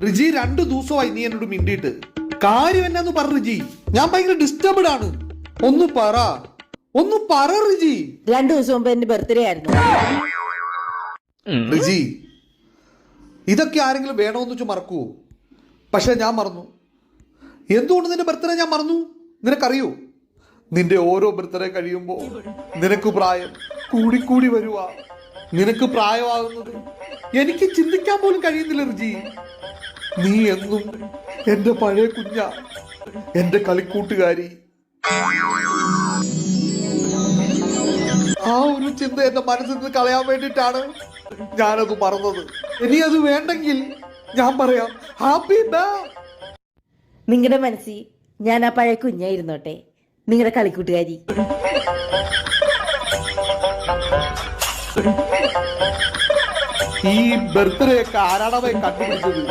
റിജി 2 ദിവസമായി നീ എന്നോട് മിണ്ടിയിട്ട് കാര്യം എന്നാന്ന് പറ റിജി. ഞാൻ ഭയങ്കര ഡിസ്റ്റർബ്ഡ് ആണ്. ഒന്ന് പറ റിജി. 2 ദിവസം മുമ്പ് എന്റെ ബർത്ത്ഡേ ആയിരുന്നു. റിജി, ഇതൊക്കെ ആരെങ്കിലും വേണമെന്ന് വെച്ച് മറക്കുവോ? പക്ഷെ ഞാൻ മറന്നു. എന്തുകൊണ്ട് നിന്റെ ബർത്ത്ഡേ ഞാൻ മറന്നു? നിനക്കറിയോ? നിന്റെ ഓരോ ബർത്ത്ഡേ കഴിയുമ്പോ നിനക്ക് പ്രായം കൂടിക്കൂടി വരുവാ. നിനക്ക് പ്രായമാകുന്നത് എനിക്ക് ചിന്തിക്കാൻ പോലും കഴിയുന്നില്ല റിജി. നീ എന്നും എന്റെ പഴയ കുഞ്ഞ, എന്റെ കളിക്കൂട്ടുകാരി. ആ ഒരു ചിന്ത എന്റെ മനസ്സിൽ നിന്ന് കളയാൻ വേണ്ടിയിട്ടാണ് ഞാനത് മറന്നത്. ഇനി അത് വേണ്ടെങ്കിൽ ഞാൻ പറയാം ഹാപ്പി ബർത്ത്ഡേ. നിങ്ങളുടെ മനസ്സിൽ ഞാൻ ആ പഴയ കുഞ്ഞായിരുന്നോട്ടെ, നിങ്ങളുടെ കളിക്കൂട്ടുകാരി. ഈ ബർത്ത്ഡേ ഒക്കെ ആരാണവൻ കണ്ടുപിടിച്ചത്?